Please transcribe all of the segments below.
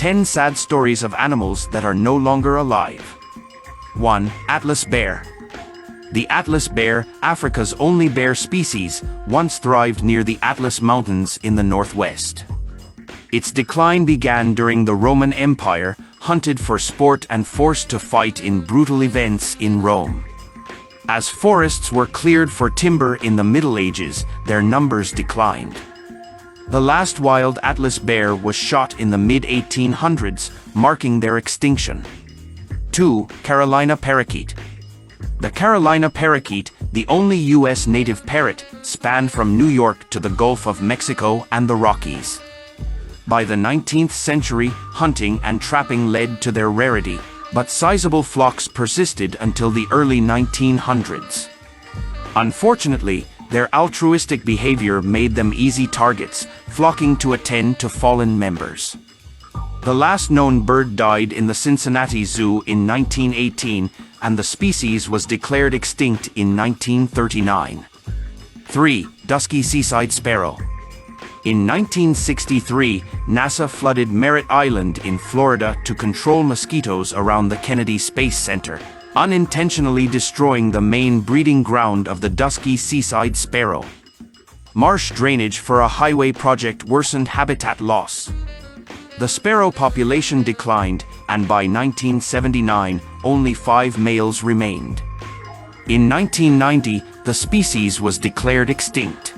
10 sad stories of animals that are no longer alive. 1. Atlas bear. The Atlas bear, Africa's only bear species, once thrived near the Atlas Mountains in the northwest. Its decline began during the Roman Empire, hunted for sport and forced to fight in brutal events in Rome. As forests were cleared for timber in the Middle Ages, their numbers declined. The last wild Atlas bear was shot in the mid-1800s, marking their extinction. 2. Carolina parakeet. The Carolina parakeet, the only U.S. native parrot, spanned from New York to the Gulf of Mexico and the Rockies. By the 19th century, hunting and trapping led to their rarity, but sizable flocks persisted until the early 1900s. Unfortunately, their altruistic behavior made them easy targets, flocking to attend to fallen members. The last known bird died in the Cincinnati Zoo in 1918, and the species was declared extinct in 1939. 3. Dusky seaside sparrow. In 1963, NASA flooded Merritt Island in Florida to control mosquitoes around the Kennedy Space Center, unintentionally destroying the main breeding ground of the dusky seaside sparrow. Marsh drainage for a highway project worsened habitat loss. The sparrow population declined, and by 1979, only 5 males remained. In 1990, the species was declared extinct.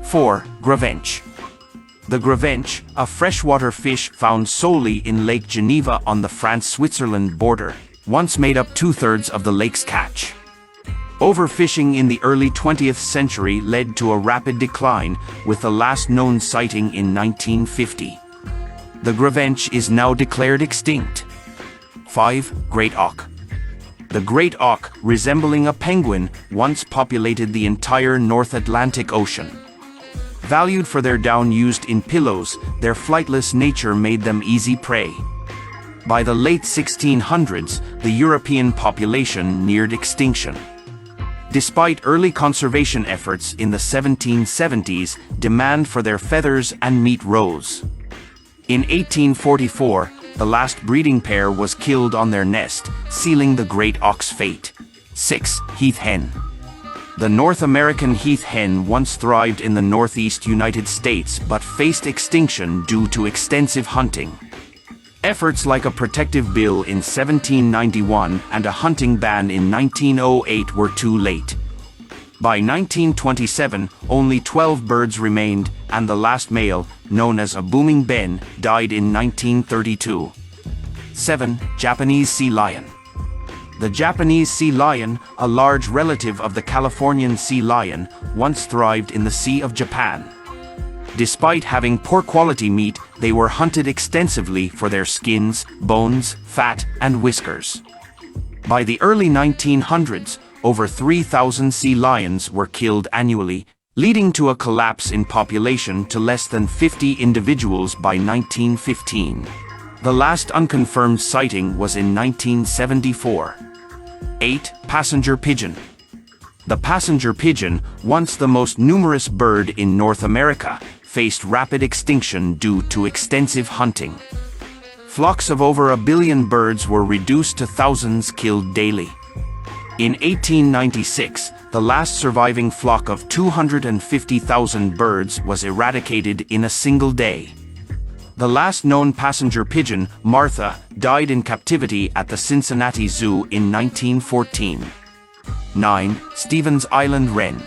4. Gravenche. The gravenche, a freshwater fish found solely in Lake Geneva on the France-Switzerland border, once made up 2/3 of the lake's catch. Overfishing in the early 20th century led to a rapid decline, with the last known sighting in 1950. The gravenche is now declared extinct. 5. Great auk. The great auk, resembling a penguin, once populated the entire North Atlantic Ocean. Valued for their down used in pillows, their flightless nature made them easy prey. By the late 1600s, the European population neared extinction. Despite early conservation efforts in the 1770s, demand for their feathers and meat rose. In 1844, the last breeding pair was killed on their nest, sealing the great auk's fate. 6. Heath hen. The North American heath hen once thrived in the northeast United States but faced extinction due to extensive hunting. Efforts like a protective bill in 1791 and a hunting ban in 1908 were too late. By 1927, only 12 birds remained, and the last male, known as a booming ben, died in 1932. 7. Japanese sea lion. The Japanese sea lion, a large relative of the Californian sea lion, once thrived in the Sea of Japan. Despite having poor quality meat, they were hunted extensively for their skins, bones, fat, and whiskers. By the early 1900s, over 3,000 sea lions were killed annually, leading to a collapse in population to less than 50 individuals by 1915. The last unconfirmed sighting was in 1974. 8. Passenger pigeon. The passenger pigeon, once the most numerous bird in North America, faced rapid extinction due to extensive hunting. Flocks of over 1 billion birds were reduced to thousands killed daily. In 1896, the last surviving flock of 250,000 birds was eradicated in a single day. The last known passenger pigeon, Martha, died in captivity at the Cincinnati Zoo in 1914. 9. Stevens Island wren.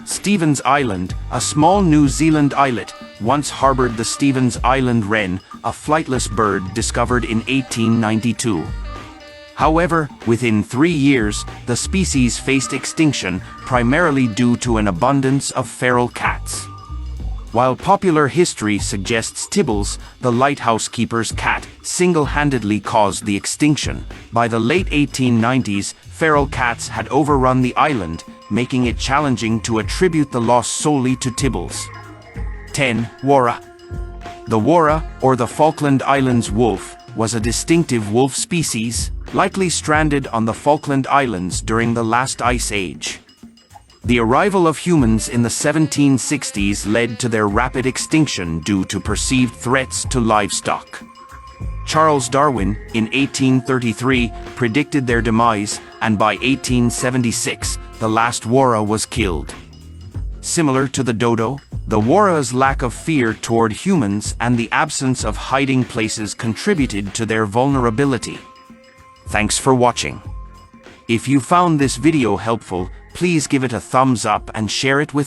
Stevens Island, a small New Zealand islet, once harbored the Stevens Island wren, a flightless bird discovered in 1892. However, within 3 years, the species faced extinction, primarily due to an abundance of feral cats. While popular history suggests Tibbles, the lighthouse keeper's cat, single-handedly caused the extinction, by the late 1890s, feral cats had overrun the island, making it challenging to attribute the loss solely to Tibbles. 10. Wara. The wara, or the Falkland Islands wolf, was a distinctive wolf species, likely stranded on the Falkland Islands during the last ice age. The arrival of humans in the 1760s led to their rapid extinction due to perceived threats to livestock. Charles Darwin, in 1833, predicted their demise, and by 1876, the last wara was killed. Similar to the dodo, the wara's lack of fear toward humans and the absence of hiding places contributed to their vulnerability. Thanks for watching. If you found this video helpful, please give it a thumbs up and share it with